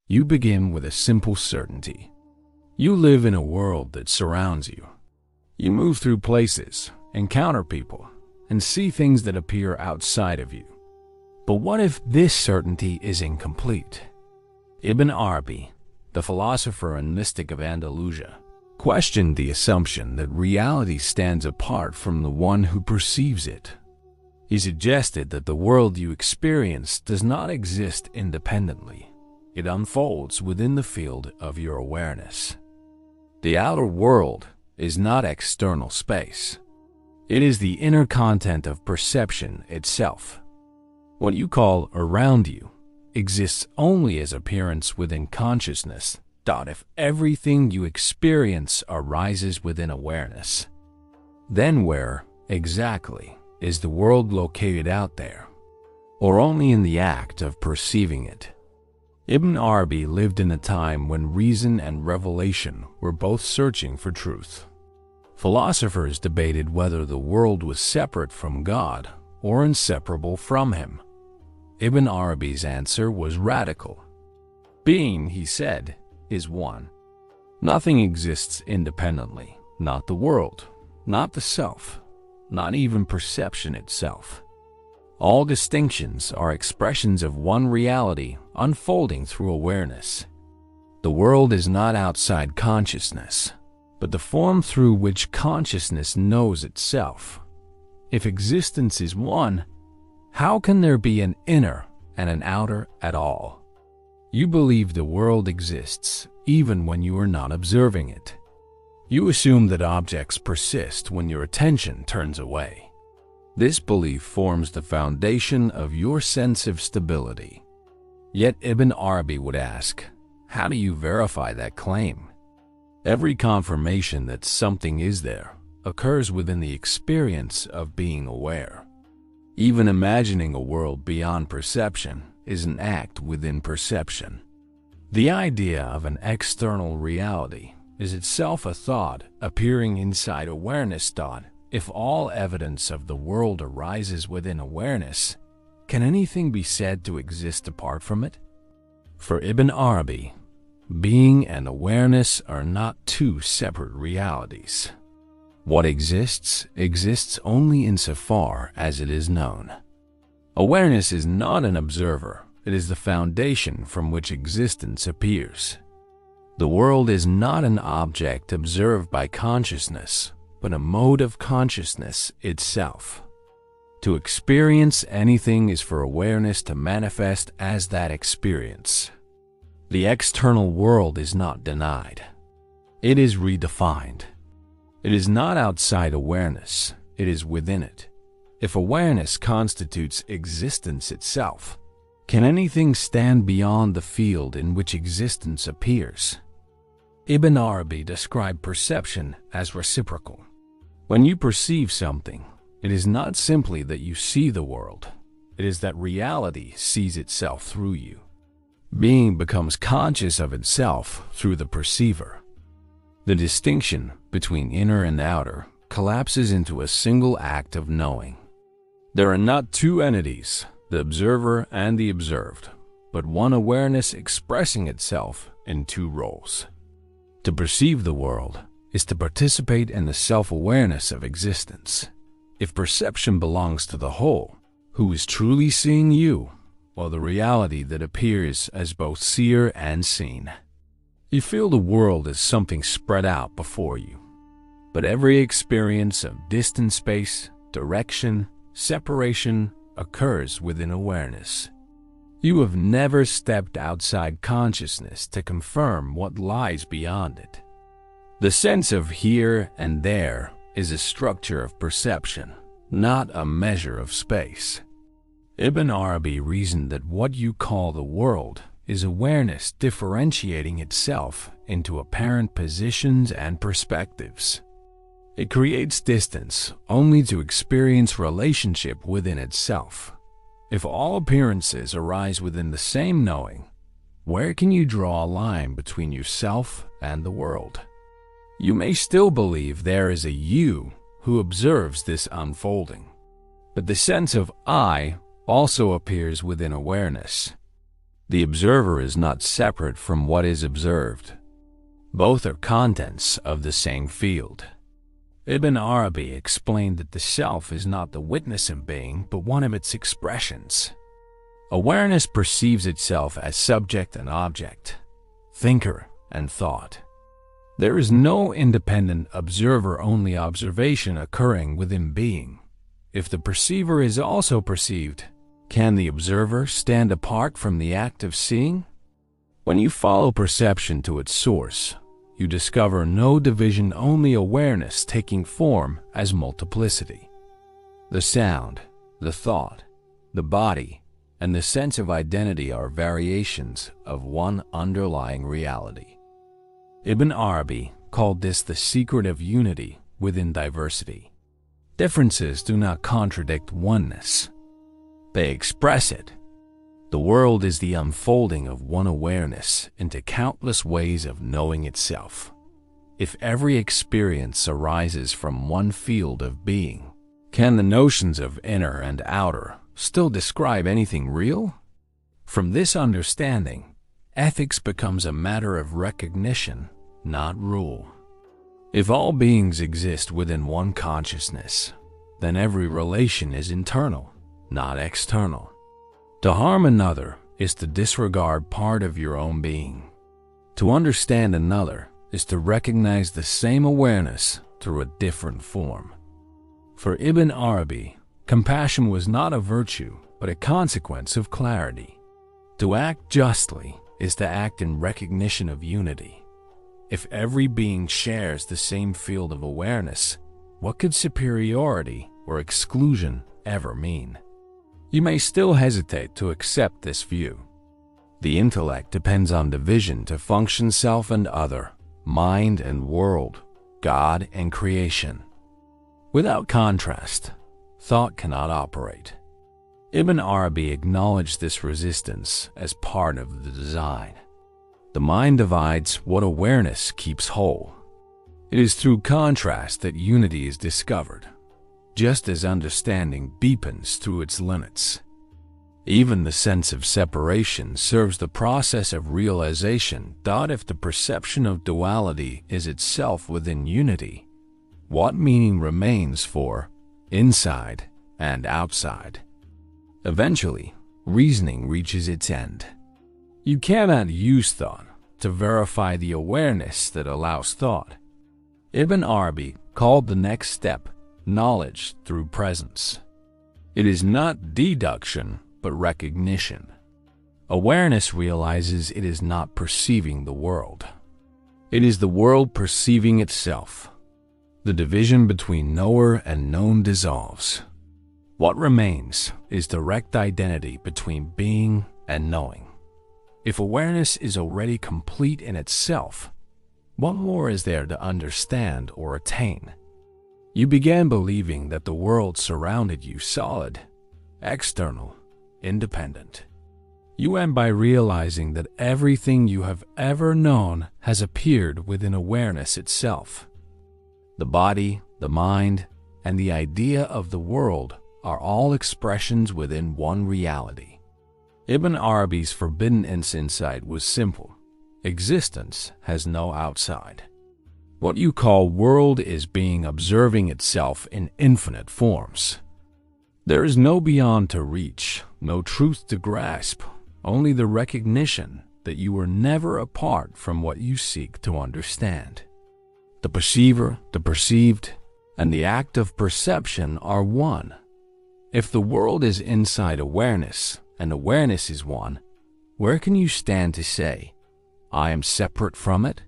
You begin with a simple certainty. You live in a world that surrounds you. You move through places, encounter people, and see things that appear outside of you. But what if this certainty is incomplete? Ibn Arabi, the philosopher and mystic of Andalusia, questioned the assumption that reality stands apart from the one who perceives it. He suggested that the world you experience does not exist independently. It unfolds within the field of your awareness. The outer world is not external space. It is the inner content of perception itself. What you call around you exists only as appearance within consciousness. If everything you experience arises within awareness, then where exactly is the world located out there, or only in the act of perceiving it? Ibn Arabi lived in a time when reason and revelation were both searching for truth. Philosophers debated whether the world was separate from God or inseparable from him. Ibn Arabi's answer was radical. Being, he said, is one. Nothing exists independently, not the world, not the self, not even perception itself. All distinctions are expressions of one reality unfolding through awareness. The world is not outside consciousness, but the form through which consciousness knows itself. If existence is one, how can there be an inner and an outer at all? You believe the world exists even when you are not observing it. You assume that objects persist when your attention turns away. This belief forms the foundation of your sense of stability. Yet Ibn Arabi would ask, how do you verify that claim? Every confirmation that something is there occurs within the experience of being aware. Even imagining a world beyond perception is an act within perception. The idea of an external reality is itself a thought appearing inside awareness. If all evidence of the world arises within awareness, can anything be said to exist apart from it? For Ibn Arabi, being and awareness are not two separate realities. What exists only insofar as it is known. Awareness is not an observer, it is the foundation from which existence appears. The world is not an object observed by consciousness, but a mode of consciousness itself. To experience anything is for awareness to manifest as that experience. The external world is not denied. It is redefined. It is not outside awareness, it is within it. If awareness constitutes existence itself, can anything stand beyond the field in which existence appears? Ibn Arabi described perception as reciprocal. When you perceive something, it is not simply that you see the world, it is that reality sees itself through you. Being becomes conscious of itself through the perceiver. The distinction between inner and outer collapses into a single act of knowing. There are not two entities, the observer and the observed, but one awareness expressing itself in two roles. To perceive the world is to participate in the self-awareness of existence. If perception belongs to the whole, who is truly seeing you, or the reality that appears as both seer and seen? You feel the world as something spread out before you, but every experience of distant space, direction, separation occurs within awareness. You have never stepped outside consciousness to confirm what lies beyond it. The sense of here and there is a structure of perception, not a measure of space. Ibn Arabi reasoned that what you call the world is awareness differentiating itself into apparent positions and perspectives. It creates distance only to experience relationship within itself. If all appearances arise within the same knowing, where can you draw a line between yourself and the world? You may still believe there is a you who observes this unfolding, but the sense of I also appears within awareness. The observer is not separate from what is observed. Both are contents of the same field. Ibn Arabi explained that the self is not the witness of being, but one of its expressions. Awareness perceives itself as subject and object, thinker and thought. There is no independent observer-only observation occurring within being. If the perceiver is also perceived, can the observer stand apart from the act of seeing? When you follow perception to its source, you discover no division, only awareness taking form as multiplicity. The sound, the thought, the body, and the sense of identity are variations of one underlying reality. Ibn Arabi called this the secret of unity within diversity. Differences do not contradict oneness. They express it. The world is the unfolding of one awareness into countless ways of knowing itself. If every experience arises from one field of being, can the notions of inner and outer still describe anything real? From this understanding, ethics becomes a matter of recognition, not rule. If all beings exist within one consciousness, then every relation is internal, not external. To harm another is to disregard part of your own being. To understand another is to recognize the same awareness through a different form. For Ibn Arabi, compassion was not a virtue, but a consequence of clarity. To act justly is to act in recognition of unity. If every being shares the same field of awareness, what could superiority or exclusion ever mean? You may still hesitate to accept this view. The intellect depends on division to function self and other, mind and world, God and creation. Without contrast, thought cannot operate. Ibn Arabi acknowledged this resistance as part of the design. The mind divides what awareness keeps whole. It is through contrast that unity is discovered, just as understanding deepens through its limits. Even the sense of separation serves the process of realization. If the perception of duality is itself within unity, what meaning remains for inside and outside? Eventually, reasoning reaches its end. You cannot use thought to verify the awareness that allows thought. Ibn Arabi called the next step knowledge through presence. It is not deduction, but recognition. Awareness realizes it is not perceiving the world. It is the world perceiving itself. The division between knower and known dissolves. What remains is direct identity between being and knowing. If awareness is already complete in itself, what more is there to understand or attain? You began believing that the world surrounded you solid, external, independent. You end by realizing that everything you have ever known has appeared within awareness itself. The body, the mind, and the idea of the world are all expressions within one reality. Ibn Arabi's forbidden insight was simple. Existence has no outside. What you call world is being observing itself in infinite forms. There is no beyond to reach, no truth to grasp, only the recognition that you are never apart from what you seek to understand. The perceiver, the perceived, and the act of perception are one. If the world is inside awareness, and awareness is one, where can you stand to say, I am separate from it?